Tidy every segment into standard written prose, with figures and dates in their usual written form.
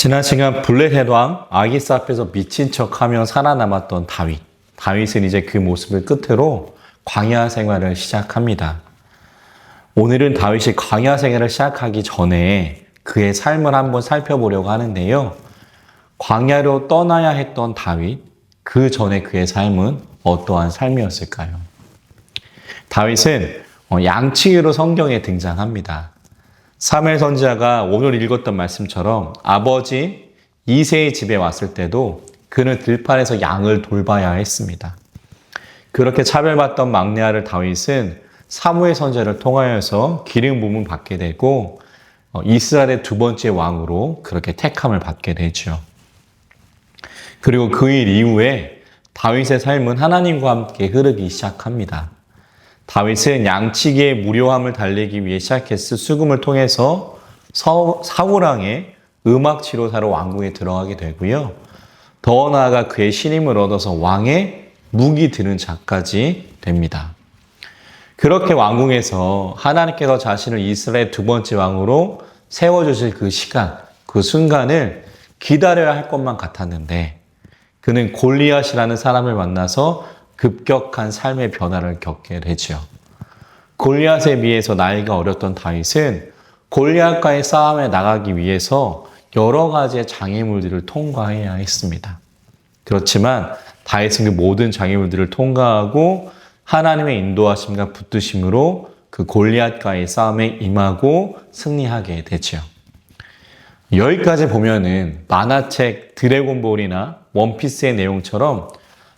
지난 시간 블레셋 왕 아기스 앞에서 미친 척하며 살아남았던 다윗. 다윗은 이제 그 모습을 끝으로 광야 생활을 시작합니다. 오늘은 다윗이 광야 생활을 시작하기 전에 그의 삶을 한번 살펴보려고 하는데요. 광야로 떠나야 했던 다윗, 그 전에 그의 삶은 어떠한 삶이었을까요? 다윗은 양치기로 성경에 등장합니다. 사무엘 선지자가 오늘 읽었던 말씀처럼 아버지 이새의 집에 왔을 때도 그는 들판에서 양을 돌봐야 했습니다. 그렇게 차별받던 막내 아들 다윗은 사무엘 선지자를 통하여서 기름 부음을 받게 되고 이스라엘의 두 번째 왕으로 그렇게 택함을 받게 되죠. 그리고 그 일 이후에 다윗의 삶은 하나님과 함께 흐르기 시작합니다. 다윗은 양치기의 무료함을 달래기 위해 시작했을 수금을 통해서 사울왕의 음악치료사로 왕궁에 들어가게 되고요. 더 나아가 그의 신임을 얻어서 왕의 무기 드는 자까지 됩니다. 그렇게 왕궁에서 하나님께서 자신을 이스라엘 두 번째 왕으로 세워주실 그 시간, 그 순간을 기다려야 할 것만 같았는데 그는 골리앗이라는 사람을 만나서 급격한 삶의 변화를 겪게 되죠. 골리앗에 비해서 나이가 어렸던 다윗은 골리앗과의 싸움에 나가기 위해서 여러 가지의 장애물들을 통과해야 했습니다. 그렇지만 다윗은 그 모든 장애물들을 통과하고 하나님의 인도하심과 붙드심으로 그 골리앗과의 싸움에 임하고 승리하게 되죠. 여기까지 보면은 만화책 드래곤볼이나 원피스의 내용처럼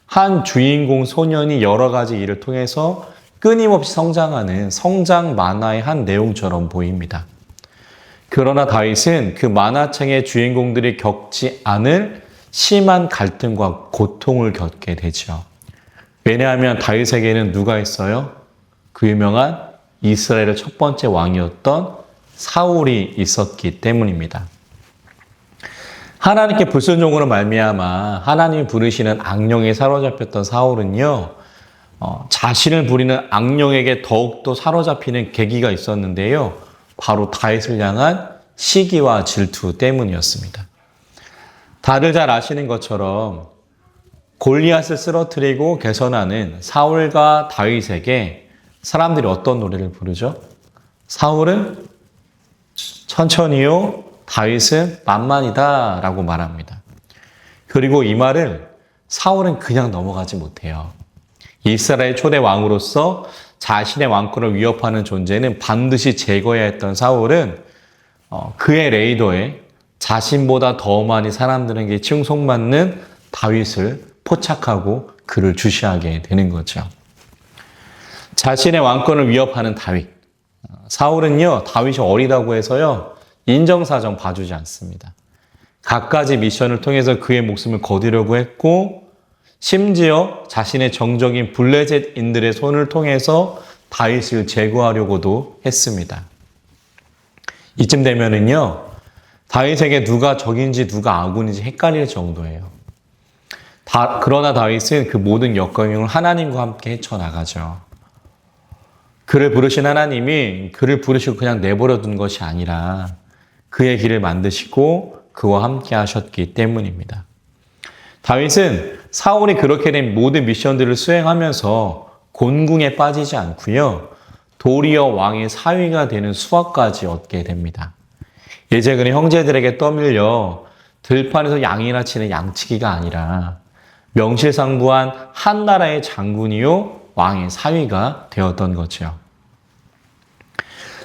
한 주인공 소년이 여러 가지 일을 통해서 끊임없이 성장하는 성장 만화의 한 내용처럼 보입니다. 그러나 다윗은 그 만화책의 주인공들이 겪지 않을 심한 갈등과 고통을 겪게 되죠. 왜냐하면 다윗에게는 누가 있어요? 그 유명한 이스라엘의 첫 번째 왕이었던 사울이 있었기 때문입니다. 하나님께 불순종으로 말미암아 하나님이 부르시는 악령에 사로잡혔던 사울은요, 자신을 부리는 악령에게 더욱더 사로잡히는 계기가 있었는데요. 바로 다윗을 향한 시기와 질투 때문이었습니다. 다들 잘 아시는 것처럼 골리앗을 쓰러뜨리고 개선하는 사울과 다윗에게 사람들이 어떤 노래를 부르죠? 사울은 천천히요, 다윗은 만만이다 라고 말합니다. 그리고 이 말을 사울은 그냥 넘어가지 못해요. 이스라엘 초대 왕으로서 자신의 왕권을 위협하는 존재는 반드시 제거해야 했던 사울은 그의 레이더에 자신보다 더 많이 사람들에게 칭송받는 다윗을 포착하고 그를 주시하게 되는 거죠. 자신의 왕권을 위협하는 다윗. 사울은요, 다윗이 어리다고 해서요, 인정사정 봐주지 않습니다. 갖가지 미션을 통해서 그의 목숨을 거두려고 했고 심지어 자신의 정적인 블레셋인들의 손을 통해서 다윗을 제거하려고도 했습니다. 이쯤 되면은요, 다윗에게 누가 적인지 누가 아군인지 헷갈릴 정도예요. 그러나 다윗은 그 모든 역경을 하나님과 함께 헤쳐나가죠. 그를 부르신 하나님이 그를 부르시고 그냥 내버려 둔 것이 아니라 그의 길을 만드시고 그와 함께 하셨기 때문입니다. 다윗은 사울이 그렇게 된 모든 미션들을 수행하면서 곤궁에 빠지지 않고요. 도리어 왕의 사위가 되는 수확까지 얻게 됩니다. 이제 그는 형제들에게 떠밀려 들판에서 양이나 치는 양치기가 아니라 명실상부한 한 나라의 장군이요 왕의 사위가 되었던 거죠.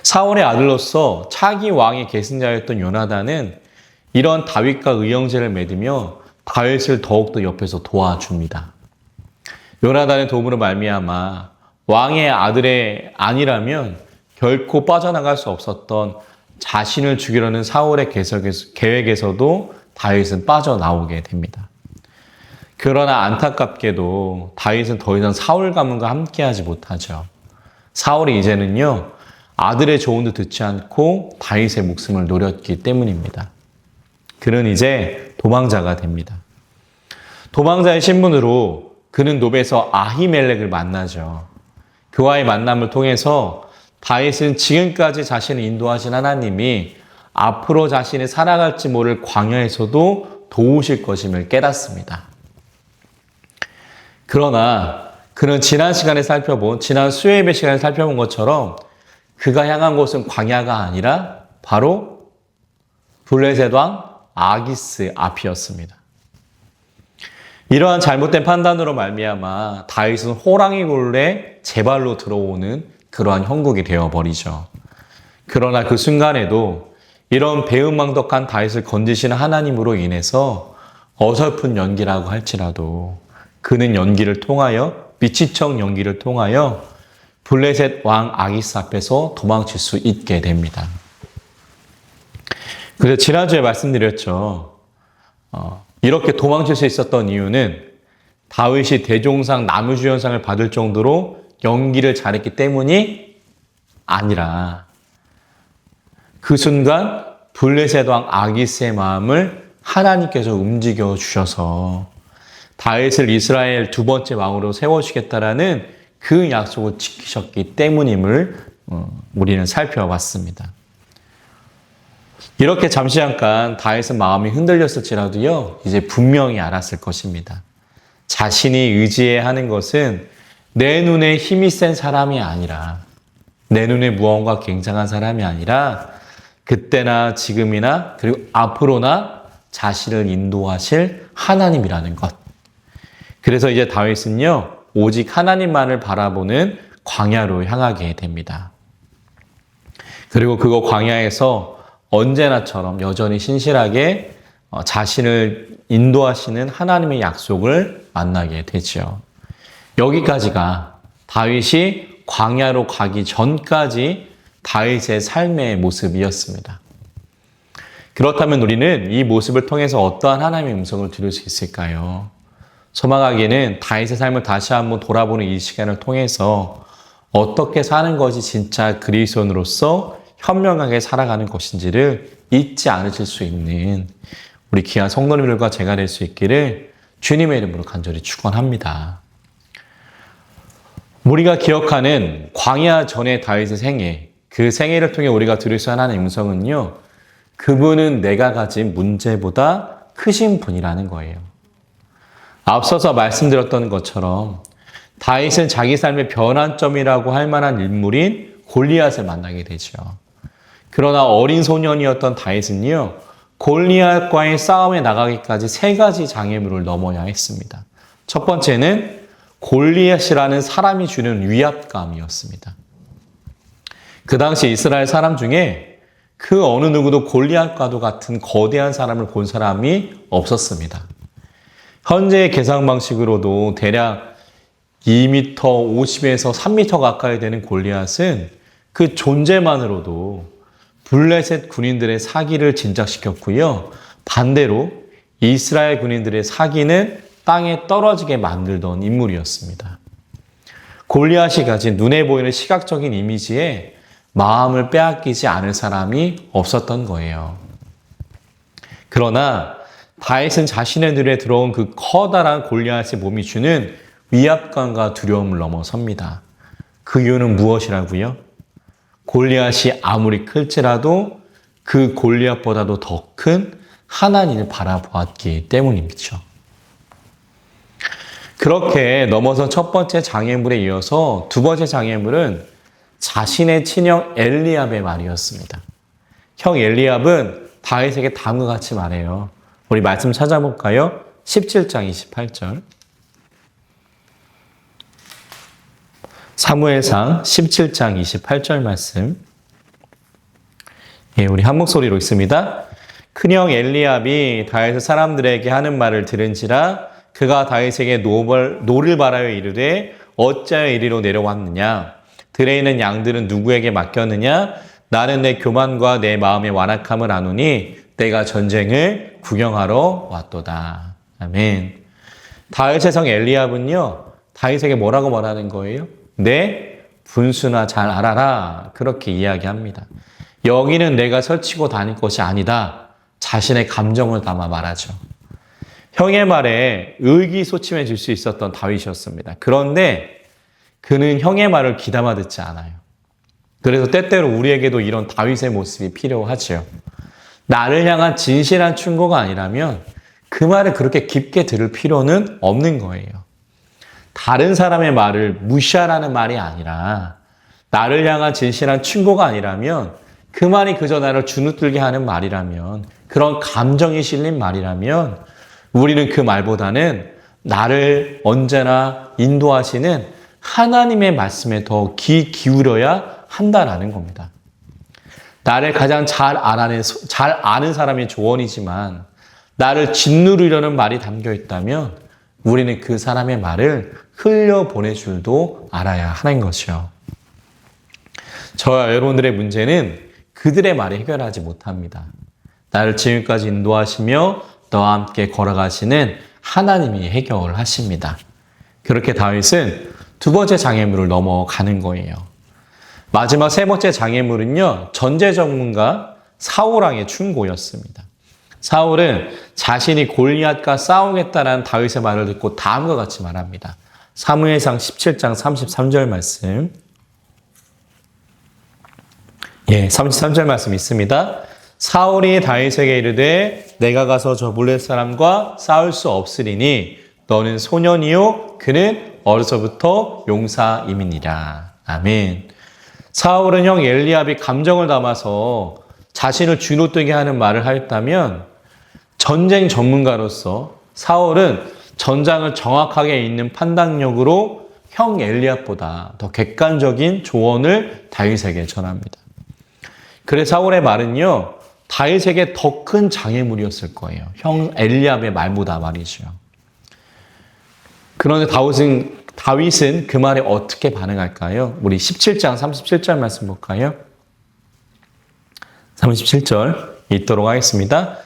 사울의 아들로서 차기 왕의 계승자였던 요나단은 이런 다윗과 의형제를 맺으며 다윗을 더욱더 옆에서 도와줍니다. 요나단의 도움으로 말미암아 왕의 아들의 아니라면 결코 빠져나갈 수 없었던 자신을 죽이려는 사울의 계획에서도 다윗은 빠져나오게 됩니다. 그러나 안타깝게도 다윗은 더 이상 사울 가문과 함께하지 못하죠. 사울이 이제는요, 아들의 조언도 듣지 않고 다윗의 목숨을 노렸기 때문입니다. 그는 이제 도망자가 됩니다. 도망자의 신분으로 그는 노베에서 아히멜렉을 만나죠. 그와의 만남을 통해서 다윗은 지금까지 자신을 인도하신 하나님이 앞으로 자신이 살아갈지 모를 광야에서도 도우실 것임을 깨닫습니다. 그러나 그는 지난 수요 예배 시간에 살펴본 것처럼 그가 향한 곳은 광야가 아니라 바로 블레셋 왕 아기스 앞이었습니다. 이러한 잘못된 판단으로 말미암아 다윗은 호랑이 굴에 제 발로 들어오는 그러한 형국이 되어버리죠. 그러나 그 순간에도 이런 배은망덕한 다윗을 건지시는 하나님으로 인해서 어설픈 연기라고 할지라도 그는 미치청 연기를 통하여 블레셋 왕 아기스 앞에서 도망칠 수 있게 됩니다. 그래서 지난주에 말씀드렸죠. 이렇게 도망칠 수 있었던 이유는 다윗이 대종상 나무주연상을 받을 정도로 연기를 잘했기 때문이 아니라 그 순간 블레셋 왕 아기스의 마음을 하나님께서 움직여 주셔서 다윗을 이스라엘 두 번째 왕으로 세워주겠다라는 그 약속을 지키셨기 때문임을 우리는 살펴봤습니다. 이렇게 잠시 잠깐 다윗은 마음이 흔들렸을지라도요, 이제 분명히 알았을 것입니다. 자신이 의지해야 하는 것은 내 눈에 힘이 센 사람이 아니라, 내 눈에 무언가 굉장한 사람이 아니라 그때나 지금이나 그리고 앞으로나 자신을 인도하실 하나님이라는 것. 그래서 이제 다윗은요, 오직 하나님만을 바라보는 광야로 향하게 됩니다. 그리고 그거 광야에서 언제나처럼 여전히 신실하게 자신을 인도하시는 하나님의 약속을 만나게 되죠. 여기까지가 다윗이 광야로 가기 전까지 다윗의 삶의 모습이었습니다. 그렇다면 우리는 이 모습을 통해서 어떠한 하나님의 음성을 들을 수 있을까요? 소망하기에는 다윗의 삶을 다시 한번 돌아보는 이 시간을 통해서 어떻게 사는 것이 진짜 그리스도인으로서 현명하게 살아가는 것인지를 잊지 않으실 수 있는 우리 귀한 성도님들과 제가 될 수 있기를 주님의 이름으로 간절히 축원합니다. 우리가 기억하는 광야 전의 다윗의 생애, 그 생애를 통해 우리가 들을 수 있는 하나님의 음성은요, 그분은 내가 가진 문제보다 크신 분이라는 거예요. 앞서서 말씀드렸던 것처럼 다윗은 자기 삶의 변환점이라고 할 만한 인물인 골리앗을 만나게 되죠. 그러나 어린 소년이었던 다윗은요, 골리앗과의 싸움에 나가기까지 3가지 장애물을 넘어야 했습니다. 첫 번째는 골리앗이라는 사람이 주는 위압감이었습니다. 그 당시 이스라엘 사람 중에 그 어느 누구도 골리앗과도 같은 거대한 사람을 본 사람이 없었습니다. 현재의 계산 방식으로도 대략 2m 50에서 3m 가까이 되는 골리앗은 그 존재만으로도 블레셋 군인들의 사기를 진작시켰고요. 반대로 이스라엘 군인들의 사기는 땅에 떨어지게 만들던 인물이었습니다. 골리앗이 가진 눈에 보이는 시각적인 이미지에 마음을 빼앗기지 않을 사람이 없었던 거예요. 그러나 다윗은 자신의 눈에 들어온 그 커다란 골리앗의 몸이 주는 위압감과 두려움을 넘어섭니다. 그 이유는 무엇이라고요? 골리앗이 아무리 클지라도 그 골리앗보다도 더 큰 하나님을 바라보았기 때문이죠. 그렇게 넘어선 첫 번째 장애물에 이어서 두 번째 장애물은 자신의 친형 엘리압의 말이었습니다. 형 엘리압은 다윗에게 다음과 같이 말해요. 우리 말씀 찾아볼까요? 17장 28절. 사무엘상 17장 28절 말씀. 우리 한 목소리로 읽습니다. 큰형 엘리압이 다윗의 사람들에게 하는 말을 들은지라 그가 다윗에게 노를 바라여 이르되 어찌하여 이리로 내려왔느냐? 들에 있는 양들은 누구에게 맡겼느냐? 나는 내 교만과 내 마음의 완악함을 아노니 내가 전쟁을 구경하러 왔도다. 아멘. 다윗의 성 엘리압은요, 다윗에게 뭐라고 말하는 거예요? 내 분수나 잘 알아라. 그렇게 이야기합니다. 여기는 내가 설치고 다닐 것이 아니다. 자신의 감정을 담아 말하죠. 형의 말에 의기소침해 줄 수 있었던 다윗이었습니다. 그런데 그는 형의 말을 귀담아 듣지 않아요. 그래서 때때로 우리에게도 이런 다윗의 모습이 필요하죠. 나를 향한 진실한 충고가 아니라면 그 말을 그렇게 깊게 들을 필요는 없는 거예요. 다른 사람의 말을 무시하라는 말이 아니라 나를 향한 진실한 충고가 아니라면 그 말이 그저 나를 주눅들게 하는 말이라면 그런 감정이 실린 말이라면 우리는 그 말보다는 나를 언제나 인도하시는 하나님의 말씀에 더 귀 기울여야 한다라는 겁니다. 나를 가장 잘 아는 사람의 조언이지만 나를 짓누르려는 말이 담겨 있다면 우리는 그 사람의 말을 흘려보낼 줄도 알아야 하는 것이요. 저와 여러분들의 문제는 그들의 말이 해결하지 못합니다. 나를 지금까지 인도하시며 너와 함께 걸어가시는 하나님이 해결하십니다. 그렇게 다윗은 두 번째 장애물을 넘어가는 거예요. 마지막 세 번째 장애물은요, 전제 전문가 사울왕의 충고였습니다. 사울은 자신이 골리앗과 싸우겠다라는 다윗의 말을 듣고 다음과 같이 말합니다. 사무엘상 17장 33절 말씀. 33절 말씀 있습니다. 사울이 다윗에게 이르되 내가 가서 저 블레셋 사람과 싸울 수 없으리니 너는 소년이요 그는 어려서부터 용사임이니라. 아멘. 사울은 형 엘리압이 감정을 담아서 자신을 주눅들게 하는 말을 하였다면 전쟁 전문가로서 사울은 전장을 정확하게 읽는 판단력으로 형 엘리압보다 더 객관적인 조언을 다윗에게 전합니다. 그래서 사울의 말은요, 다윗에게 더 큰 장애물이었을 거예요. 형 엘리압의 말보다 말이죠. 그런데 다윗은 그 말에 어떻게 반응할까요? 우리 17장 37절 말씀 볼까요? 37절 읽도록 하겠습니다.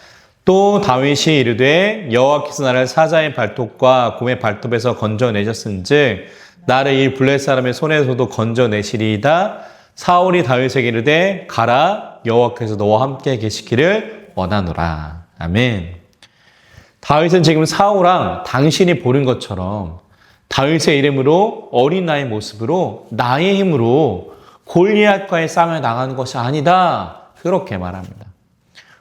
또 다윗이 이르되 여호와께서 나를 사자의 발톱과 곰의 발톱에서 건져내셨은즉 나를 이 블레셋 사람의 손에서도 건져내시리이다. 사울이 다윗에게 이르되 가라 여호와께서 너와 함께 계시기를 원하노라. 아멘. 다윗은 지금 사울왕 당신이 보는 것처럼 다윗의 이름으로 어린 나의 모습으로 나의 힘으로 골리앗과의 싸움에 나가는 것이 아니다. 그렇게 말합니다.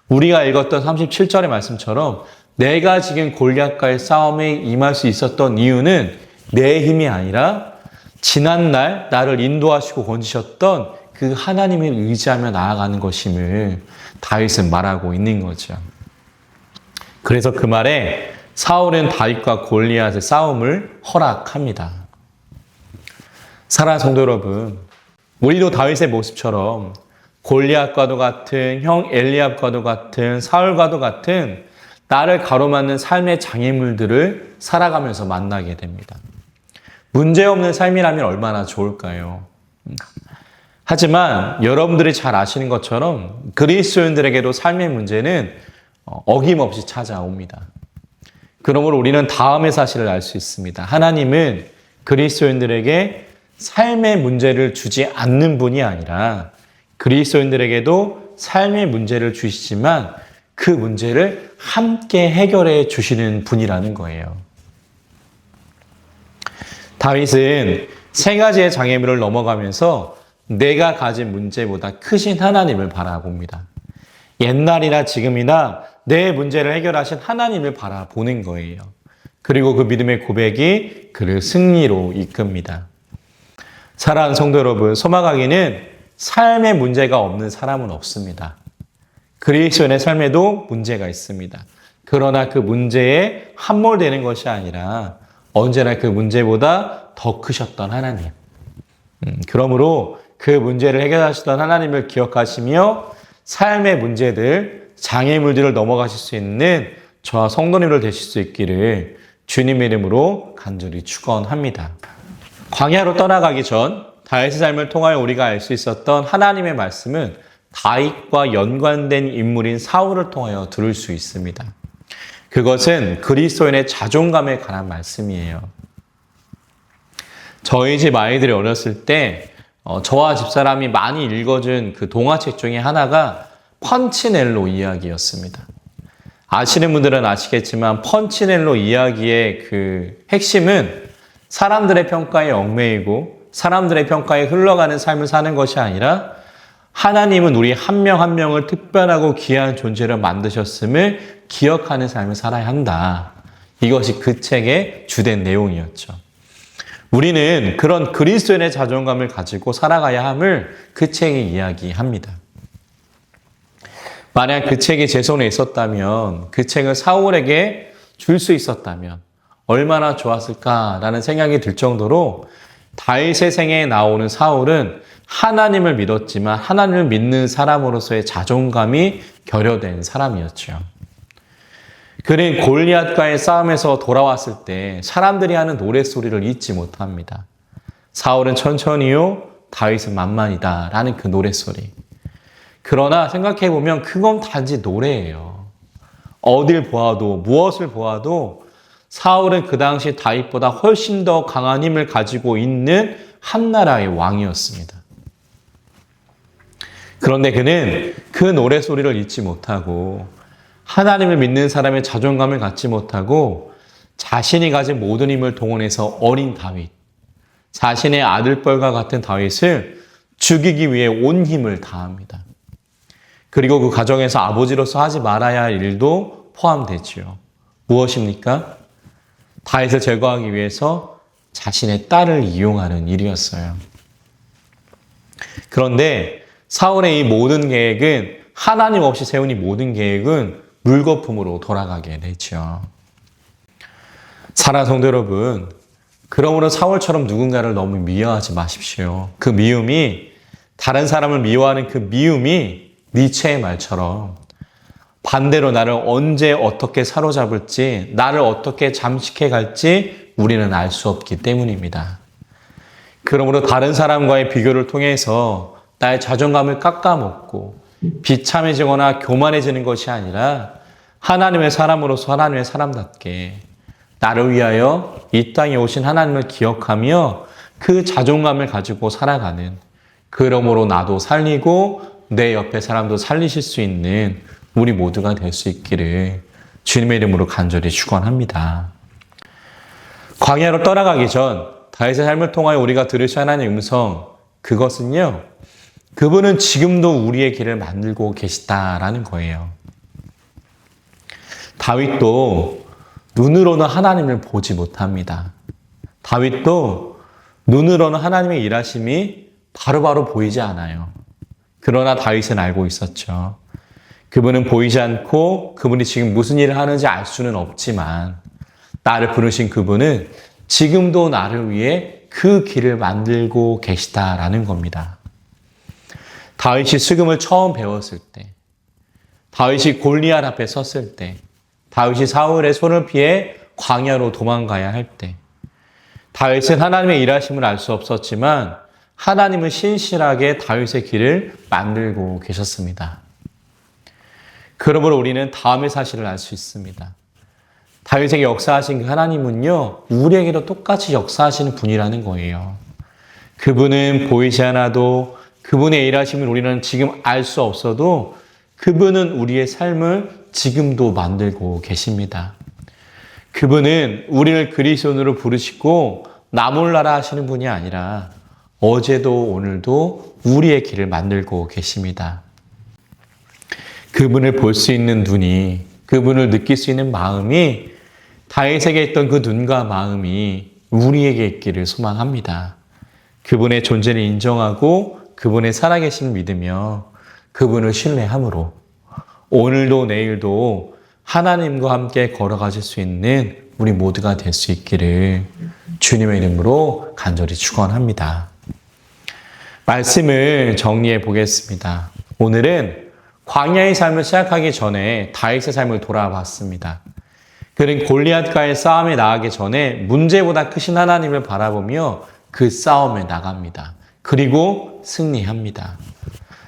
우리가 읽었던 37절의 말씀처럼 내가 지금 골리앗과의 싸움에 임할 수 있었던 이유는 내 힘이 아니라 지난날 나를 인도하시고 건지셨던 그 하나님을 의지하며 나아가는 것임을 다윗은 말하고 있는 거죠. 그래서 그 말에 사울은 다윗과 골리앗의 싸움을 허락합니다. 사랑하는 성도 여러분, 우리도 다윗의 모습처럼 골리앗과도 같은 형 엘리압과도 같은 사울과도 같은 나를 가로막는 삶의 장애물들을 살아가면서 만나게 됩니다. 문제없는 삶이라면 얼마나 좋을까요? 하지만 여러분들이 잘 아시는 것처럼 그리스도인들에게도 삶의 문제는 어김없이 찾아옵니다. 그러므로 우리는 다음의 사실을 알 수 있습니다. 하나님은 그리스도인들에게 삶의 문제를 주지 않는 분이 아니라 그리스도인들에게도 삶의 문제를 주시지만 그 문제를 함께 해결해 주시는 분이라는 거예요. 다윗은 세 가지의 장애물을 넘어가면서 내가 가진 문제보다 크신 하나님을 바라봅니다. 옛날이나 지금이나 내 문제를 해결하신 하나님을 바라보는 거예요. 그리고 그 믿음의 고백이 그를 승리로 이끕니다. 사랑하는 성도 여러분, 소망하기는 삶에 문제가 없는 사람은 없습니다. 그리스도인의 삶에도 문제가 있습니다. 그러나 그 문제에 함몰되는 것이 아니라 언제나 그 문제보다 더 크셨던 하나님. 그러므로 그 문제를 해결하시던 하나님을 기억하시며 삶의 문제들, 장애물들을 넘어가실 수 있는 저와 성도님들 되실 수 있기를 주님의 이름으로 간절히 축원합니다. 광야로 떠나가기 전 다윗의 삶을 통하여 우리가 알 수 있었던 하나님의 말씀은 다윗과 연관된 인물인 사울을 통하여 들을 수 있습니다. 그것은 그리스도인의 자존감에 관한 말씀이에요. 저희 집 아이들이 어렸을 때 저와 집사람이 많이 읽어준 그 동화책 중에 하나가 펀치넬로 이야기였습니다. 아시는 분들은 아시겠지만 펀치넬로 이야기의 그 핵심은 사람들의 평가에 얽매이고 사람들의 평가에 흘러가는 삶을 사는 것이 아니라 하나님은 우리 한 명 한 명을 특별하고 귀한 존재로 만드셨음을 기억하는 삶을 살아야 한다. 이것이 그 책의 주된 내용이었죠. 우리는 그런 그리스도인의 자존감을 가지고 살아가야 함을 그 책이 이야기합니다. 만약 그 책이 제 손에 있었다면, 그 책을 사울에게 줄 수 있었다면 얼마나 좋았을까라는 생각이 들 정도로 다윗의 생애에 나오는 사울은 하나님을 믿었지만 하나님을 믿는 사람으로서의 자존감이 결여된 사람이었죠. 그는 골리앗과의 싸움에서 돌아왔을 때 사람들이 하는 노랫소리를 잊지 못합니다. 사울은 천천히요, 다윗은 만만이다 라는 그 노랫소리. 그러나 생각해보면 그건 단지 노래예요. 어딜 보아도 무엇을 보아도 사울은 그 당시 다윗보다 훨씬 더 강한 힘을 가지고 있는 한 나라의 왕이었습니다. 그런데 그는 그 노래소리를 잊지 못하고 하나님을 믿는 사람의 자존감을 갖지 못하고 자신이 가진 모든 힘을 동원해서 어린 다윗, 자신의 아들뻘과 같은 다윗을 죽이기 위해 온 힘을 다합니다. 그리고 그 과정에서 아버지로서 하지 말아야 할 일도 포함되지요. 무엇입니까? 다윗을 제거하기 위해서 자신의 딸을 이용하는 일이었어요. 그런데 사울의 이 모든 계획은, 하나님 없이 세운 이 모든 계획은 물거품으로 돌아가게 되죠. 사랑하는 성도 여러분, 그러므로 사울처럼 누군가를 너무 미워하지 마십시오. 그 미움이, 다른 사람을 미워하는 그 미움이 니체의 말처럼 반대로 나를 언제 어떻게 사로잡을지, 나를 어떻게 잠식해 갈지 우리는 알 수 없기 때문입니다. 그러므로 다른 사람과의 비교를 통해서 나의 자존감을 깎아먹고 비참해지거나 교만해지는 것이 아니라 하나님의 사람으로서 하나님의 사람답게 나를 위하여 이 땅에 오신 하나님을 기억하며 그 자존감을 가지고 살아가는, 그러므로 나도 살리고 내 옆에 사람도 살리실 수 있는 우리 모두가 될 수 있기를 주님의 이름으로 간절히 축원합니다. 광야로 떠나가기 전 다윗의 삶을 통하여 우리가 들으셔야 하는 음성, 그것은요, 그분은 지금도 우리의 길을 만들고 계시다라는 거예요. 다윗도 눈으로는 하나님을 보지 못합니다. 다윗도 눈으로는 하나님의 일하심이 바로바로 보이지 않아요. 그러나 다윗은 알고 있었죠. 그분은 보이지 않고 그분이 지금 무슨 일을 하는지 알 수는 없지만 나를 부르신 그분은 지금도 나를 위해 그 길을 만들고 계시다라는 겁니다. 다윗이 수금을 처음 배웠을 때, 다윗이 골리앗 앞에 섰을 때, 다윗이 사울의 손을 피해 광야로 도망가야 할 때, 다윗은 하나님의 일하심을 알 수 없었지만 하나님은 신실하게 다윗의 길을 만들고 계셨습니다. 그러므로 우리는 다음의 사실을 알 수 있습니다. 다윗에게 역사하신 그 하나님은요, 우리에게도 똑같이 역사하시는 분이라는 거예요. 그분은 보이지 않아도, 그분의 일하심을 우리는 지금 알 수 없어도 그분은 우리의 삶을 지금도 만들고 계십니다. 그분은 우리를 그리스도인으로 부르시고 나 몰라라 하시는 분이 아니라 어제도 오늘도 우리의 길을 만들고 계십니다. 그분을 볼 수 있는 눈이, 그분을 느낄 수 있는 마음이, 다윗에게 있던 그 눈과 마음이 우리에게 있기를 소망합니다. 그분의 존재를 인정하고 그분의 살아계심을 믿으며 그분을 신뢰함으로 오늘도 내일도 하나님과 함께 걸어가실 수 있는 우리 모두가 될 수 있기를 주님의 이름으로 간절히 축원합니다. 말씀을 정리해 보겠습니다. 오늘은 광야의 삶을 시작하기 전에 다윗의 삶을 돌아봤습니다. 그는 골리앗과의 싸움에 나가기 전에 문제보다 크신 하나님을 바라보며 그 싸움에 나갑니다. 그리고 승리합니다.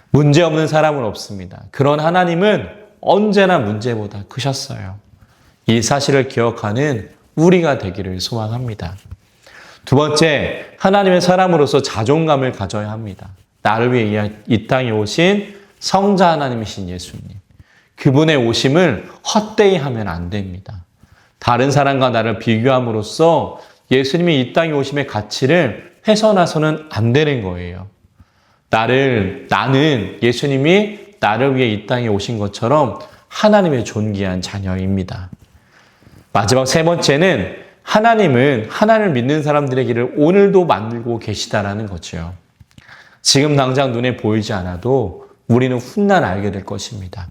문제없는 사람은 없습니다. 그런 하나님은 언제나 문제보다 크셨어요. 이 사실을 기억하는 우리가 되기를 소망합니다. 두 번째, 하나님의 사람으로서 자존감을 가져야 합니다. 나를 위해 이 땅에 오신 성자 하나님이신 예수님. 그분의 오심을 헛되이 하면 안 됩니다. 다른 사람과 나를 비교함으로써 예수님이 이 땅에 오심의 가치를 훼손해서는 안 되는 거예요. 나는 예수님이 나를 위해 이 땅에 오신 것처럼 하나님의 존귀한 자녀입니다. 마지막 세 번째는 하나님은 하나님을 믿는 사람들의 길을 오늘도 만들고 계시다라는 거죠. 지금 당장 눈에 보이지 않아도 우리는 훗날 알게 될 것입니다.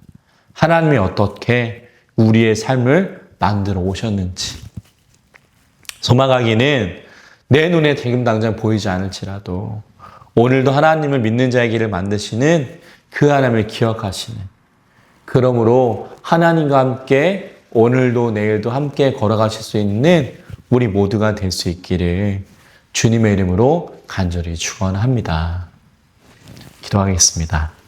하나님이 어떻게 우리의 삶을 만들어 오셨는지. 소망하기는 내 눈에 지금 당장 보이지 않을지라도 오늘도 하나님을 믿는 자의 길을 만드시는 그 하나님을 기억하시는, 그러므로 하나님과 함께 오늘도 내일도 함께 걸어가실 수 있는 우리 모두가 될 수 있기를 주님의 이름으로 간절히 축원합니다. 기도하겠습니다.